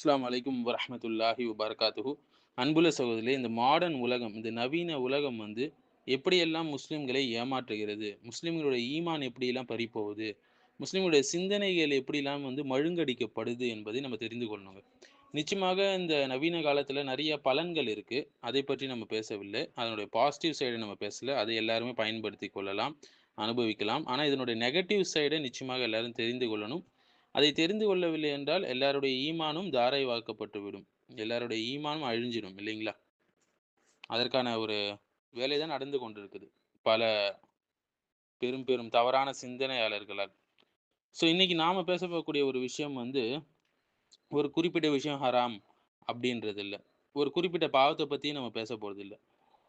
அஸ்ஸலாமு அலைக்கும் வரஹ்மத்துல்லாஹி வபரகாத்துஹு. அன்புள்ள சகோதரர்களே, இந்த மாடர்ன் உலகம், இந்த நவீன உலகம் வந்து எப்படியெல்லாம் முஸ்லிம்களை ஏமாற்றுகிறது, முஸ்லிம்களுடைய ஈமான் எப்படியெல்லாம் பறிபோகுது, முஸ்லிம்களுடைய சிந்தனைகள் எப்படிலாம் வந்து மழுங்கடிக்கப்படுது என்பதை நம்ம தெரிந்து கொள்ளணுங்க. நிச்சயமாக இந்த நவீன காலத்துல நிறைய பலன்கள் இருக்கு. அதை பற்றி நம்ம பேசவில்லை. அதனுடைய பாசிட்டிவ் சைட நம்ம பேசல. அதை எல்லாருமே பயன்படுத்திக் கொள்ளலாம், அனுபவிக்கலாம். ஆனா இதனுடைய நெகட்டிவ் சைட நிச்சயமாக எல்லாரும் தெரிந்து கொள்ளணும். அதை தெரிந்து கொள்ளவில்லை என்றால் எல்லாருடைய ஈமானும் தாரைவாக்கப்பட்டுவிடும். எல்லாருடைய ஈமானும் அழிஞ்சிடும் இல்லைங்களா? அதற்கான ஒரு வேலை தான் நடந்து கொண்டிருக்குது. பல பெரும் பெரும் தவறான சிந்தனையாளர்களால். இன்னைக்கு நாம பேச போகக்கூடிய ஒரு விஷயம் வந்து, ஒரு குறிப்பிட்ட விஷயம் ஹராம் அப்படின்றது இல்ல. ஒரு குறிப்பிட்ட பாவத்த பத்தியும் நம்ம பேச போறதில்ல.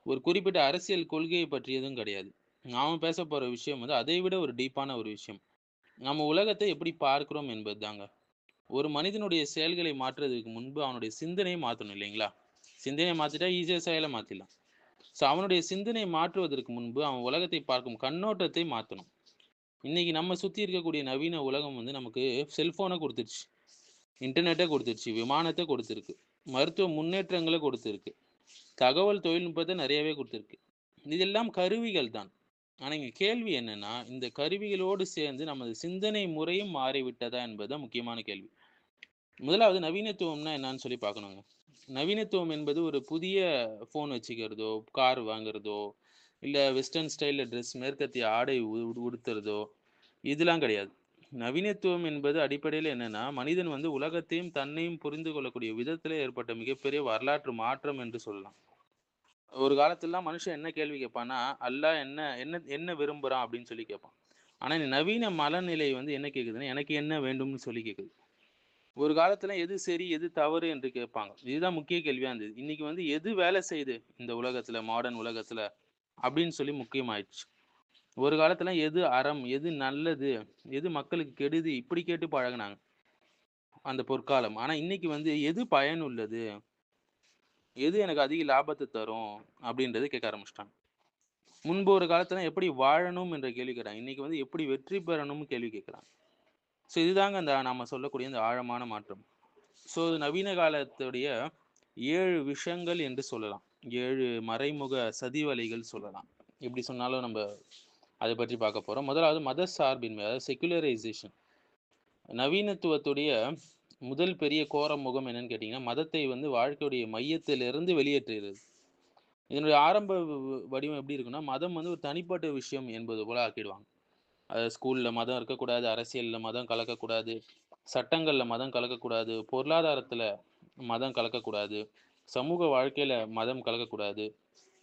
ஒரு குறிப்பிட்ட அரசியல் கொள்கையை பற்றியதும் கிடையாது. நாம பேசப் போற விஷயம் வந்து அதை விட ஒரு டீப்பான ஒரு விஷயம். நம்ம உலகத்தை எப்படி பார்க்கிறோம் என்பதுதாங்க. ஒரு மனிதனுடைய செயல்களை மாற்றுவதற்கு முன்பு அவனுடைய சிந்தனையை மாத்தணும் இல்லைங்களா? சிந்தனைய மாத்திட்டா ஈஸியா செயல மாத்திடலாம். அவனுடைய சிந்தனையை மாற்றுவதற்கு முன்பு அவன் உலகத்தை பார்க்கும் கண்ணோட்டத்தை மாத்தணும். இன்னைக்கு நம்ம சுத்தி இருக்கக்கூடிய நவீன உலகம் வந்து நமக்கு செல்ஃபோன குடுத்துருச்சு. இன்டர்நெட்ட குடுத்துருச்சு. விமானத்த குடுத்திருக்கு. மருத்துவ முன்னேற்றங்கள குடுத்திருக்கு. தகவல் தொழில்நுட்பத்த நெறையவே குடுத்திருக்கு. இதெல்லாம் கருவிகள் தான். ஆனா இங்க கேள்வி என்னன்னா, இந்த கருவிகளோடு சேர்ந்து நமது சிந்தனை முறையும் மாறிவிட்டதா என்பது தான் முக்கியமான கேள்வி. முதலாவது நவீனத்துவம்னா என்னன்னு சொல்லி பார்க்கணுங்க. நவீனத்துவம் என்பது ஒரு புதிய ஃபோன் வச்சுக்கிறதோ, கார் வாங்குறதோ, இல்ல வெஸ்டர்ன் ஸ்டைல்ல ட்ரெஸ் மேற்கத்திய ஆடை உடுத்துறதோ, இதெல்லாம் கிடையாது. நவீனத்துவம் என்பது அடிப்படையில என்னன்னா, மனிதன் வந்து உலகத்தையும், தன்னையும் புரிந்து கொள்ளக்கூடிய விதத்திலே ஏற்பட்ட மிகப்பெரிய வரலாற்று மாற்றம் என்று சொல்லலாம். ஒரு காலத்துலலாம் மனுஷன் என்ன கேள்வி கேட்பான்னா, அல்லாஹ் என்ன என்ன என்ன விரும்புறான் அப்படின்னு சொல்லி கேட்பான். ஆனா இந்த நவீன மனநிலை வந்து என்ன கேட்குதுன்னா, எனக்கு என்ன வேண்டும்னு சொல்லி கேட்குது. ஒரு காலத்துல எது சரி, எது தவறு என்று கேட்பாங்க. இதுதான் முக்கிய கேள்வியா இருந்தது. இன்னைக்கு வந்து எது வேலை செய்யுது இந்த உலகத்துல, மாடர்ன் உலகத்துல அப்படின்னு சொல்லி முக்கியமாயிடுச்சு. ஒரு காலத்துல எது அறம், எது நல்லது, எது மக்களுக்கு கெடுதி இப்படி கேட்டு பழகுனாங்க அந்த பொற்காலம். ஆனா இன்னைக்கு வந்து எது பயனுள்ளது, எது எனக்கு அதிக லாபத்த தரும் அப்படின்றத கேட்க ஆரம்பிச்சுட்டாங்க. முன்பு ஒரு காலத்துல எப்படி வாழணும் என்ற கேள்வி கேட்டாங்க. இன்னைக்கு வந்து எப்படி வெற்றி பெறணும்னு கேள்வி கேட்கறாங்க. இதுதாங்க அந்த நாம சொல்லக்கூடிய இந்த ஆழமான மாற்றம். நவீன காலத்துடைய 7 விஷங்கள் என்று சொல்லலாம். 7 மறைமுக சதிவலைகள் சொல்லலாம். எப்படி சொன்னாலும் நம்ப அத பற்றி பார்க்க போறோம். முதலாவது மத சார்பின்மை, அதாவது செக்குலரைசேஷன். நவீனத்துவத்துடைய முதல் பெரிய கோர முகம் என்னன்னு கேட்டீங்கன்னா, மதத்தை வந்து வாழ்க்கையுடைய மையத்திலிருந்து வெளியேற்றுகிறது. இதனுடைய ஆரம்ப வடிவம் எப்படி இருக்குன்னா, மதம் வந்து ஒரு தனிப்பட்ட விஷயம் என்பது போல ஆக்கிடுவாங்க. ஸ்கூல்ல மதம் இருக்கக்கூடாது, அரசியல்ல மதம் கலக்கக்கூடாது, சட்டங்கள்ல மதம் கலக்கக்கூடாது, பொருளாதாரத்துல மதம் கலக்கக்கூடாது, சமூக வாழ்க்கையில மதம் கலக்கக்கூடாது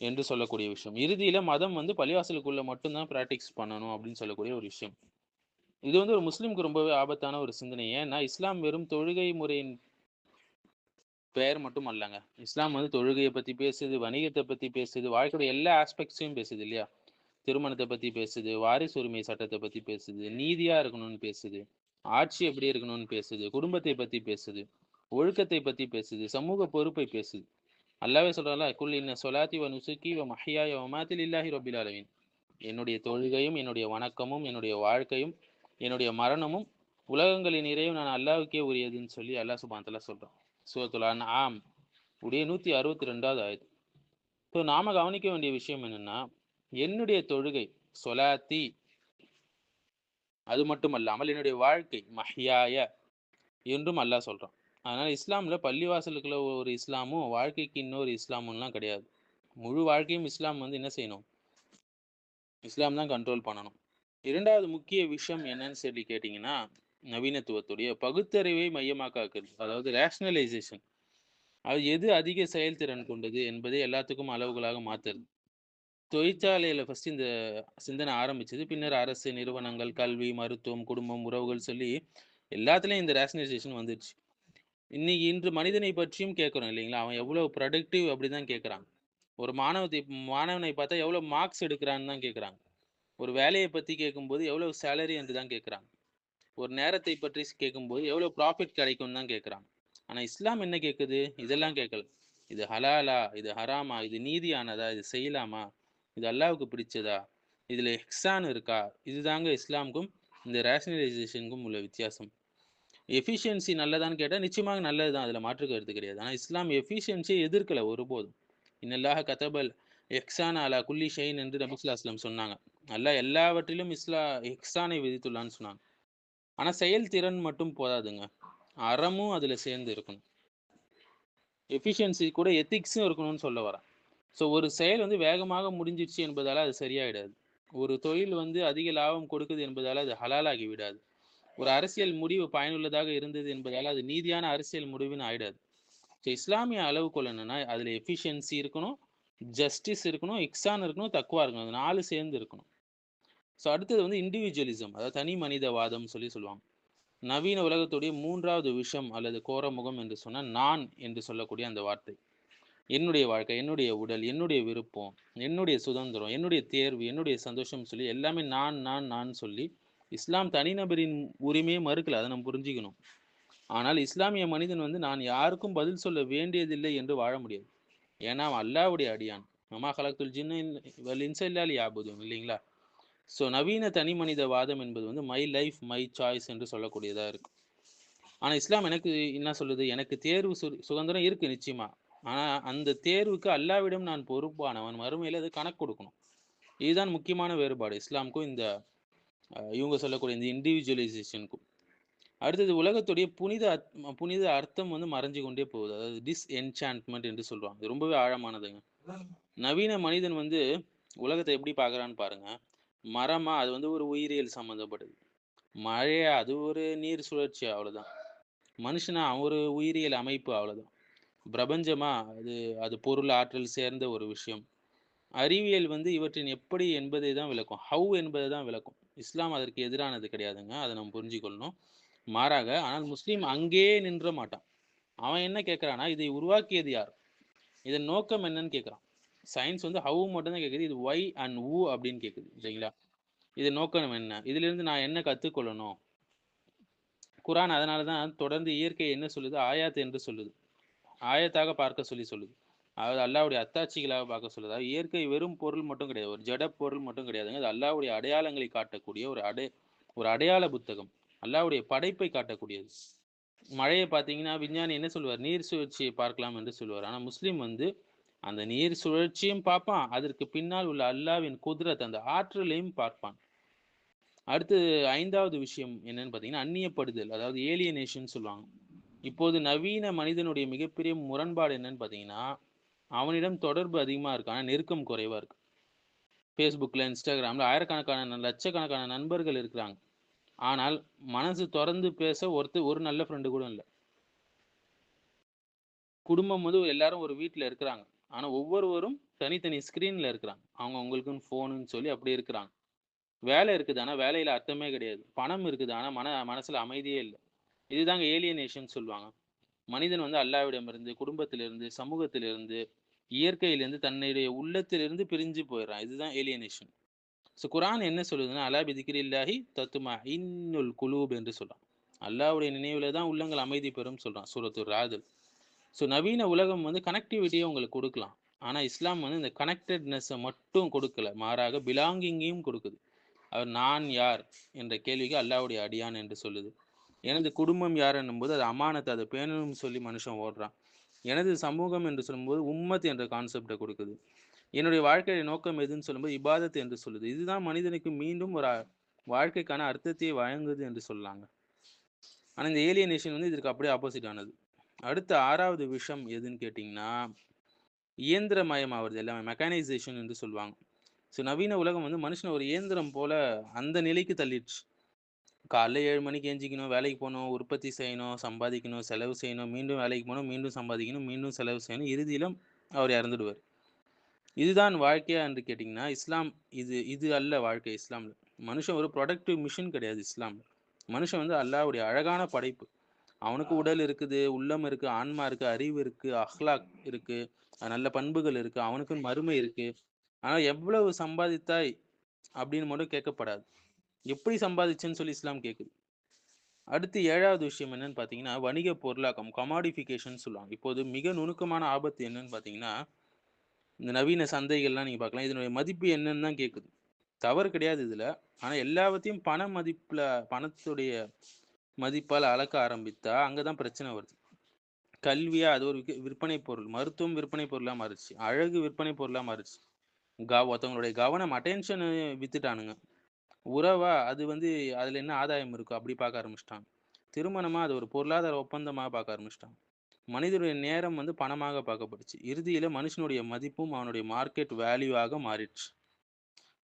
என்று சொல்லக்கூடிய விஷயம். இறுதியில மதம் வந்து பள்ளிவாசலுக்குள்ள மட்டும் தான் பிராக்டிஸ் பண்ணணும் அப்படின்னு சொல்லக்கூடிய ஒரு விஷயம். இது வந்து ஒரு முஸ்லிம்க்கு ரொம்பவே ஆபத்தான ஒரு சிந்தனை. ஏன்னா, இஸ்லாம் வெறும் தொழுகை முறையின் பெயர் மட்டும் அல்லங்க. இஸ்லாம் வந்து தொழுகைய பத்தி பேசுது, வணிகத்த பத்தி பேசுது, வாழ்க்கையோட எல்லா ஆஸ்பெக்ட்ஸையும் பேசுது இல்லையா? திருமணத்த பத்தி பேசுது, வாரிசு உரிமை சட்டத்த பத்தி பேசுது, நீதியா இருக்கணும்னு பேசுது, ஆட்சி எப்படி இருக்கணும்னு பேசுது, குடும்பத்தை பத்தி பேசுது, ஒழுக்கத்தை பத்தி பேசுது, சமூக பொறுப்பை பேசுது. அல்லாஹ்வே சொல்றான்ல, "குல் இன்ன ஸலாத்தி வ நுஸுகி வ மஹ்யாய வ மமாத்தி லில்லாஹி ரப்பில் ஆலமீன்." என்னுடைய தொழுகையும், என்னுடைய வணக்கமும், என்னுடைய வாழ்க்கையும், என்னுடைய மரணமும் உலகங்களின் இறைவன் நான் அல்லாஹ்வுக்கே உரியதுன்னு சொல்லி அல்லாஹ் சுப்ஹானஹு வ தஆலா சொல்றான். சூரத்துல் அன்ஆம் உடைய 162வது ஆயத். நாம கவனிக்க வேண்டிய விஷயம் என்னன்னா, என்னுடைய தொழுகை, சொலாத்தி, அது மட்டுமல்லாமல் என்னுடைய வாழ்க்கை, மஹ்யாய என்றும் அல்லாஹ் சொல்றான். அதனால இஸ்லாம்ல பள்ளிவாசலுக்குள்ள ஒரு இஸ்லாமும், வாழ்க்கைக்கு இன்னொரு இஸ்லாமும்லாம் கிடையாது. முழு வாழ்க்கையும் இஸ்லாம் வந்து என்ன செய்யணும்? இஸ்லாம் தான் கண்ட்ரோல் பண்ணணும். 2வது முக்கிய விஷயம் என்னன்னு சொல்லி கேட்டீங்கன்னா, நவீனத்துவத்துடைய பகுத்தறிவை மையமாக்க ஆக்குறது. அதாவது ரேஷனலைசேஷன். அது எது அதிக செயல்திறன் கொண்டது என்பதை எல்லாத்துக்கும் அளவுகோலாக மாத்துறது. தொழிற்சாலையில ஃபர்ஸ்ட் இந்த சிந்தனை ஆரம்பிச்சது. பின்னர் அரசு, நிறுவனங்கள், கல்வி, மருத்துவம், குடும்பம், உறவுகள் சொல்லி எல்லாத்துலயும் இந்த ரேஷனலைசேஷன் வந்துருச்சு. இன்று மனிதனை பற்றியும் கேட்கிறோம் இல்லைங்களா? அவன் எவ்வளவு புரொடக்டிவ் அப்படிதான் கேட்கிறான். ஒரு மாணவனை பார்த்தா எவ்வளவு மார்க்ஸ் எடுக்கிறான்னு தான் கேட்கிறாங்க. ஒரு வேலைய பத்தி கேட்கும்போது எவ்வளவு சேலரி என்று தான் கேட்கிறாங்க. ஒரு நேரத்தை பற்றி கேட்கும்போது எவ்வளவு ப்ராஃபிட் கிடைக்கும்னு தான் கேட்கிறாங்க. ஆனா இஸ்லாம் என்ன கேட்குது? இதெல்லாம் கேட்கல. இது ஹலாலா? இது ஹராமா? இது நீதியானதா? இது செய்யலாமா? இது அல்லாஹ்வுக்கு பிடிச்சதா? இதுல இஹ்சான் இருக்கா? இதுதாங்க இஸ்லாமுக்கும் இந்த ரேஷனலைசேஷனுக்கும் உள்ள வித்தியாசம். எஃபிஷியன்சி நல்லதான்னு கேட்டா நிச்சயமாக நல்லது தான். அதுல மாற்று கருத்து கிடையாது. ஆனா இஸ்லாம் எஃபிஷியன்சிய எதிர்க்கல ஒருபோதும். இன்னல்லாஹ கதபல் இஹ்சான அலா குல்லி ஷைஇன் என்று நபி ஸல்லல்லாஹு அலைஹி வஸல்லம் சொன்னாங்க. அல்லாஹ் எல்லாவற்றிலும் இஹ்சானை விதித்துள்ளான்னு சொன்னாங்க. ஆனா செயல்திறன் மட்டும் போதாதுங்க. அறமும் அதுல சேர்ந்து இருக்கணும். எஃபிஷியன்சி கூட எத்திக்ஸும் இருக்கணும்னு சொல்ல வரேன். ஸோ ஒரு செயல் வந்து வேகமாக முடிஞ்சிருச்சு என்பதால அது சரியாயிடாது. ஒரு தொழில் வந்து அதிக லாபம் கொடுக்குது என்பதால அது ஹலாலாகி விடாது. ஒரு அரசியல் முடிவு பயனுள்ளதாக இருந்தது என்பதால அது நீதியான அரசியல் முடிவுன்னு ஆயிடாது. ஸோ இஸ்லாமிய அளவுகோல் என்னன்னா, அதுல எஃபிஷியன்சி இருக்கணும், ஜஸ்டிஸ் இருக்கணும், இஹ்சான் இருக்கணும், தக்வா இருக்கணும். அது 4 சேர்ந்து இருக்கணும். ஸோ அடுத்தது வந்து இண்டிவிஜுவலிசம், அதாவது தனி மனிதவாதம் சொல்லுவாங்க. நவீன உலகத்துடைய 3வது விஷம் அல்லது கோரமுகம் என்று சொன்னா, நான் என்று சொல்லக்கூடிய அந்த வார்த்தை. என்னுடைய வாழ்க்கை, என்னுடைய உடல், என்னுடைய விருப்பம், என்னுடைய சுதந்திரம், என்னுடைய தேர்வு, என்னுடைய சந்தோஷம் சொல்லி எல்லாமே நான் சொல்லி இஸ்லாம் தனிநபரின் உரிமையை மறுக்கல. அதை நம்ம புரிஞ்சுக்கணும். ஆனால் இஸ்லாமிய மனிதன் வந்து நான் யாருக்கும் பதில் சொல்ல வேண்டியதில்லை என்று வாழ முடியாது. ஏன்னா அவன் அல்லாஹ்வுடைய அடியான். வமா கலக்துல் ஜின்ன வல் இன்ஸ இல்லா லியஅ்புதூன் இல்லைங்களா? ஸோ நவீன தனி மனிதவாதம் என்பது வந்து மை லைஃப் மை சாய்ஸ் என்று சொல்லக்கூடியதா இருக்கு. ஆனா இஸ்லாம் எனக்கு என்ன சொல்லுது? எனக்கு தேர்வு சுதந்திரம் இருக்கு நிச்சயமா. ஆனா அந்த தேர்வுக்கு அல்லாஹ்விடம் நான் பொறுப்பானவன். மறுமையில அது கணக்கு கொடுக்கணும். இதுதான் முக்கியமான வேறுபாடு இஸ்லாமுக்கும் இந்த இவங்க சொல்லக்கூடிய இந்த இண்டிவிஜுவலைசேஷனுக்கும். அடுத்தது உலகத்துடைய புனித அர்த்தம் வந்து மறைஞ்சு கொண்டே போகுது. அதாவது டிஸ்என்சான்ட்மென்ட் என்று சொல்றாங்க. இது ரொம்பவே ஆழமானதுங்க. நவீன மனிதன் வந்து உலகத்தை எப்படி பார்க்குறான்னு பாருங்க. மரமா அது வந்து ஒரு உயிரியல் சம்மந்தப்பட்டது. மழையா அது ஒரு நீர் சுழற்சி அவ்வளோதான். மனுஷனா ஒரு உயிரியல் அமைப்பு அவ்வளோதான். பிரபஞ்சமா அது அது பொருள், ஆற்றல் சேர்ந்த ஒரு விஷயம். அறிவியல் வந்து இவற்றின் எப்படி என்பதை தான் விளக்கும். ஹவ் என்பதை தான் விளக்கும். இஸ்லாம் அதற்கு எதிரானது கிடையாதுங்க. அதை நம்ம புரிஞ்சுக்கொள்ளணும். மாறாக ஆனால் முஸ்லீம் அங்கேயே நின்ற மாட்டான். அவன் என்ன கேட்குறான்னா, இதை உருவாக்கியது யார்? இதன் நோக்கம் என்னன்னு கேட்குறான். சயின்ஸ் வந்து ஹவ் மட்டும் தான் கேட்குது. இது ஒய் அண்ட் ஊ அப்படின்னு கேட்குது. சரிங்களா? இதன் நோக்கம் என்ன? இதிலிருந்து நான் என்ன கத்துக்கொள்ளணும்? குர்ஆன் அதனால தான் தொடர்ந்து இயற்கை என்ன சொல்லுது? ஆயாத் என்று சொல்லுது. ஆயத்தாக பார்க்க சொல்லுது. அதாவது அல்லாஹ்வுடைய அத்தாட்சிகளாக பார்க்க சொல்லுது. அதாவது இயற்கை வெறும் பொருள் மட்டும் கிடையாது. ஒரு ஜட பொருள் மட்டும் கிடையாதுங்க. அது அல்லாஹ்வுடைய அடையாளங்களை காட்டக்கூடிய ஒரு அடையாள புத்தகம். அல்லாஹ்வுடைய படைப்பை காட்டக்கூடியது. மழைய பார்த்தீங்கன்னா, விஞ்ஞானி என்ன சொல்லுவார்? நீர் சுழற்சியை பார்க்கலாம் என்று சொல்லுவார். ஆனா முஸ்லீம் வந்து அந்த நீர் சுழற்சியும் பார்ப்பான். அதற்கு பின்னால் உள்ள அல்லாஹ்வின் குத்ரத் அந்த ஆற்றலையும் பார்ப்பான். அடுத்து 5வது விஷயம் என்னன்னு பார்த்தீங்கன்னா, அந்நியப்படுதல். அதாவது ஏலியனேஷன் சொல்லுவாங்க. இப்போது நவீன மனிதனுடைய மிகப்பெரிய முரண்பாடு என்னன்னு பார்த்தீங்கன்னா, அவனிடம் தொடர்பு அதிகமா இருக்கு. ஆனா நெருக்கம் குறைவா இருக்கு. Facebookல, Instagramல ஆயிரக்கணக்கான லட்சக்கணக்கான நண்பர்கள் இருக்கிறாங்க. ஆனால் மனசு தொறந்து பேச ஒரு நல்ல ஃப்ரெண்டு கூட இல்ல. குடும்பம் வந்து எல்லாரும் ஒரு வீட்ல இருக்கிறாங்க. ஆனா ஒவ்வொருவரும் தனித்தனி ஸ்க்ரீன்ல இருக்கிறாங்க. அவங்களுக்குன்னு ஃபோனுன்னு சொல்லி அப்படி இருக்கிறாங்க. வேலை இருக்குது. ஆனா வேலையில அர்த்தமே கிடையாது. பணம் இருக்குது. ஆனா மனசுல அமைதியே இல்ல. இதுதாங்க ஏலியனேஷன் சொல்லுவாங்க. மனிதன் வந்து அல்லாஹ்விடமிருந்து, குடும்பத்திலிருந்து, சமூகத்திலிருந்து, இயற்கையிலிருந்து, தன்னுடைய உள்ளத்திலிருந்து பிரிஞ்சு போயிடுறான். இதுதான் ஏலியனேஷன். ஸோ குர்ஆன் என்ன சொல்லுதுன்னா, அலா பிதிக்ரில்லாஹி தத்மஇன்னுல் குலூப் என்று சொல்றான். அல்லாஹ்வுடைய நினைவுல தான் உள்ளங்கள் அமைதி பெறும் சொல்றான். சூரத்து ராத். ஸோ நவீன உலகம் வந்து கனெக்டிவிட்டிய உங்களுக்கு குடுக்கலாம். ஆனா இஸ்லாம் வந்து இந்த கனெக்டட்னஸ மட்டும் கொடுக்கல. மாறாக பிலாங்கிங்கையும் கொடுக்குது. அவர் நான் யார் என்ற கேள்விக்கு அல்லாஹ்வுடைய அடியான் என்று சொல்லுது. எனது குடும்பம் யார் என்னும்போது அது அமானத், அதை பேணணும்னு சொல்லி மனுஷன் ஓடுறான். எனது சமூகம் என்று சொல்லும்போது உம்மத் என்ற கான்செப்டை கொடுக்குது. என்னுடைய வாழ்க்கைய நோக்கம் எதுன்னு சொல்லும்போது இபாதத் என்று சொல்லுது. இதுதான் மனிதனுக்கு மீண்டும் ஒரு வாழ்க்கைக்கான அர்த்தத்தை வழங்குது என்று சொல்லலாங்க. ஆனா இந்த ஏலியனேஷன் வந்து இதற்கு அப்படியே ஆப்போசிட் ஆனது. அடுத்த 6வது விஷம் எதுன்னு கேட்டிங்கன்னா, இயந்திரமயமாவது எல்லாமே மெக்கானைசேஷன் என்று சொல்லுவாங்க. ஸோ நவீன உலகம் வந்து மனுஷன ஒரு இயந்திரம் போல அந்த நிலைக்கு தள்ளிடுச்சு. காலைல 7 மணிக்கு எந்திரிக்கணும், வேலைக்கு போணும், உற்பத்தி செய்யணும், சம்பாதிக்கணும், செலவு செய்யணும், மீண்டும் வேலைக்கு போணும், மீண்டும் சம்பாதிக்கணும், மீண்டும் செலவு செய்யணும். இறுதியில அவர் இறந்துடுவார். இதுதான் வாழ்க்கையா என்று கேட்டிங்கன்னா, இஸ்லாம் இது இது அல்ல வாழ்க்கை இஸ்லாம்ல. மனுஷன் ஒரு ப்ரொடக்டிவ் மிஷின் கிடையாது இஸ்லாம்ல. மனுஷன் வந்து அல்லாஹ்வுடைய அழகான படைப்பு. அவனுக்கு உடல் இருக்குது, உள்ளம் இருக்கு, ஆன்மா இருக்கு, அறிவு இருக்கு, அஹ்லாக் இருக்கு, நல்ல பண்புகள் இருக்கு, அவனுக்குன்னு மறுமை இருக்கு. ஆனா எவ்வளவு சம்பாதித்தாய் அப்படின்னு மட்டும் கேட்கப்படாது. எப்படி சம்பாதிச்சேன்னு சொல்லி இஸ்லாம் கேட்குது. அடுத்து 7வது விஷயம் என்னன்னு பார்த்தீங்கன்னா, வணிக பொருளாக்கம் கமாடிஃபிகேஷன் சொல்லுவாங்க. இப்போது மிக நுணுக்கமான ஆபத்து என்னன்னு பார்த்தீங்கன்னா, இந்த நவீன சந்தைகள்லாம் நீங்க பார்க்கலாம். இதனுடைய மதிப்பு என்னன்னு தான் கேட்குது. தவறு கிடையாது இதுல. ஆனா எல்லாவற்றையும் பண மதிப்புல பணத்துடைய மதிப்பால் அளக்க ஆரம்பித்தா அங்கதான் பிரச்சனை வருது. கல்வியா அது ஒரு விற்பனை பொருள். மருத்துவம் விற்பனை பொருளா மாறுச்சு. அழகு விற்பனை பொருளா மாறுச்சு. ஒருத்தவங்களுடைய கவனம் அட்டென்ஷன வித்துட்டானுங்க. உறவா அது வந்து அதுல என்ன ஆதாயம் இருக்கோ அப்படி பார்க்க ஆரம்பிச்சுட்டாங்க. திருமணமா அது ஒரு பொருளாதார ஒப்பந்தமா பார்க்க ஆரம்பிச்சுட்டாங்க. மனிதனுடைய நேரம் வந்து பணமாக பார்க்கப்பட்டுச்சு. இறுதியில மனுஷனுடைய மதிப்பும் அவனுடைய மார்க்கெட் வேல்யூவாக மாறிடுச்சு.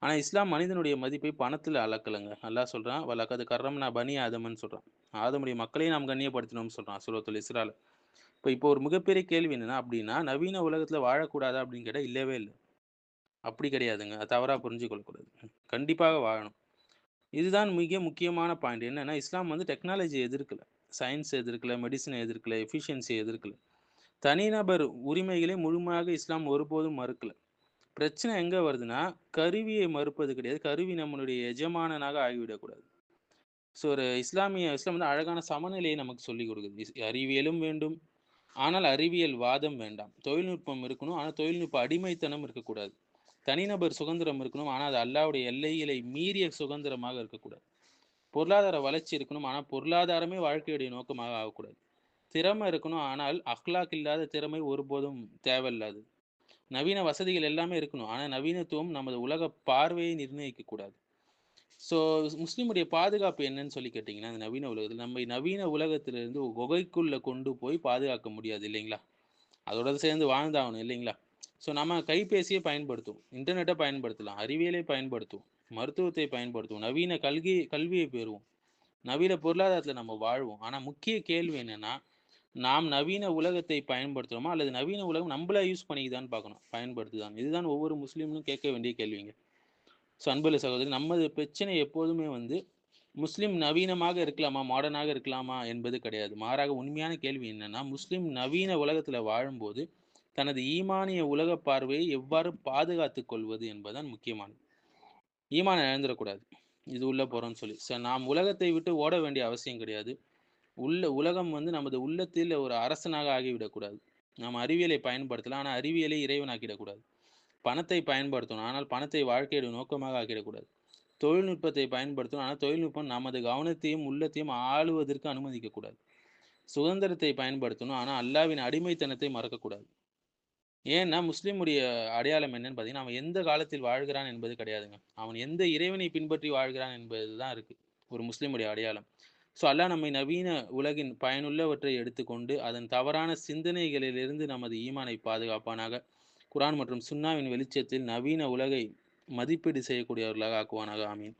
ஆனா இஸ்லாம் மனிதனுடைய மதிப்பை பணத்துல அளக்கலங்க. அல்லாஹ் சொல்றான், "வலகத் கர்ரம்னா பனி ஆதமன்னு" சொல்றான். ஆதமுடைய மக்களையும் நாம் கண்ணியப்படுத்தினோம்னு சொல்றான் சூரத்துல் இஸ்ரால. இப்போ ஒரு மிகப்பெரிய கேள்வி என்னன்னா, அப்படின்னா நவீன உலகத்துல வாழக்கூடாதா அப்படின்னு கேட்டா இல்லவே இல்ல. அப்படி கிடையாதுங்க. அது தவறா புரிஞ்சு கொள்ளக்கூடாது. கண்டிப்பாக வாழணும். இதுதான் மிக முக்கியமான பாயிண்ட். என்னன்னா, இஸ்லாம் வந்து டெக்னாலஜிய எதிர்க்கல. சயன்ஸ் எதிர்க்கல, மெடிசின எதிர்க்கல, எஃபிஷியன்சிய எதிர்க்கல. தனிநபர் உரிமைகளை முழுமையாக இஸ்லாம் ஒருபோதும் மறுக்கல. பிரச்சனை எங்க வருதுன்னா, கருவியை மறுப்பது கிடையாது. கருவி நம்மளுடைய எஜமானனாக ஆகிவிடக்கூடாது. ஸோ இஸ்லாம் வந்து அழகான சமநிலையை நமக்கு சொல்லிக் கொடுக்குது. அறிவியலும் வேண்டும். ஆனால் அறிவியல் வாதம் வேண்டாம். தொழில்நுட்பம் இருக்கணும். ஆனா தொழில்நுட்ப அடிமைத்தனம் இருக்கக்கூடாது. தனிநபர் சுதந்திரம் இருக்கணும். ஆனா அது அல்லாஹ்வுடைய எல்லைகளை மீறிய சுதந்திரமாக இருக்கக்கூடாது. பொருளாதார வளர்ச்சி இருக்கணும். ஆனா பொருளாதாரமே வாழ்க்கையுடைய நோக்கமாக ஆகக்கூடாது. திறமை இருக்கணும். ஆனால் அக்லாக் இல்லாத திறமை ஒருபோதும் தேவையில்லாதது. நவீன வசதிகள் எல்லாமே இருக்கணும். ஆனா நவீனத்துவம் நமது உலக பார்வையை நிர்ணயிக்கக்கூடாது. ஸோ முஸ்லிமுடைய பாதுகாப்பு என்னன்னு சொல்லி கேட்டீங்கன்னா, இந்த நவீன உலகத்தில நம்மை நவீன உலகத்திலிருந்து ஒரு குகைக்குள்ள கொண்டு போய் பாதுகாக்க முடியாது இல்லைங்களா? அதோட சேர்ந்து வாழ்ந்தாகணும் இல்லைங்களா? ஸோ நம்ம கைபேசியை பயன்படுத்துவோம். இன்டர்நெட்ட பயன்படுத்தலாம். அறிவியலை பயன்படுத்துவோம். மருத்துவத்தை பயன்படுத்துவோம். நவீன கல்வியை பெறுவோம். நவீன பொருளாதாரத்தில நம்ம வாழ்வோம். ஆனா முக்கிய கேள்வி என்னன்னா, நாம் நவீன உலகத்தை பயன்படுத்துறோமா? அல்லது நவீன உலகம் நம்மள யூஸ் பண்ணிக்குதான்னு பார்க்கணும். பயன்படுத்துதான்னு. இதுதான் ஒவ்வொரு முஸ்லீமும் கேட்க வேண்டிய கேள்விங்க. ஸோ அன்புள்ள சகோதரி, நமது பிரச்சனை எப்போதுமே வந்து முஸ்லிம் நவீனமாக இருக்கலாமா? மாடர்னாக இருக்கலாமா? என்பது கிடையாது. மாறாக உண்மையான கேள்வி என்னன்னா, முஸ்லிம் நவீன உலகத்தில வாழும்போது, தனது ஈமானிய உலக பார்வையை எவ்வாறு பாதுகாத்துக் கொள்வது என்பதுதான் முக்கியமானது. ஈமான இழந்துறக்கூடாது. இது உள்ள போறோம்ன்னு சொல்லி. நாம் உலகத்தை விட்டு ஓட வேண்டிய அவசியம் கிடையாது. உலகம் வந்து நமது உள்ளத்தில் ஒரு அரசனாக ஆகிவிடக்கூடாது. நாம் அறிவியலை பயன்படுத்தலாம். ஆனா அறிவியலை இறைவனாக்கிடக்கூடாது. பணத்தை பயன்படுத்தணும். ஆனால் பணத்தை வாழ்க்கையுடைய நோக்கமாக ஆக்கிடக்கூடாது. தொழில்நுட்பத்தை பயன்படுத்தணும். ஆனா தொழில்நுட்பம் நமது கவனத்தையும், உள்ளத்தையும் ஆளுவதற்கு அனுமதிக்கக்கூடாது. சுதந்திரத்தை பயன்படுத்தணும். ஆனா அல்லாஹ்வின் அடிமைத்தனத்தை மறக்கக்கூடாது. ஏன்னா முஸ்லிமுடைய அடையாளம் என்னன்னு பார்த்தீங்கன்னா, அவன் எந்த காலத்தில் வாழ்கிறான் என்பது கிடையாதுங்க. அவன் எந்த இறைவனை பின்பற்றி வாழ்கிறான் என்பது தான் இருக்கு. ஒரு முஸ்லிமுடைய அடையாளம். ஸோ அல்லாஹ் நம்மை நவீன உலகின் பயனுள்ளவற்றை எடுத்துக்கொண்டு, அதன் தவறான சிந்தனைகளிலிருந்து நமது ஈமானை பாதுகாப்பானாக. குர்ஆன் மற்றும் சுன்னாவின் வெளிச்சத்தில் நவீன உலகை மதிப்பீடு செய்யக்கூடியவர்களாக ஆக்குவானாக. ஆமீன்.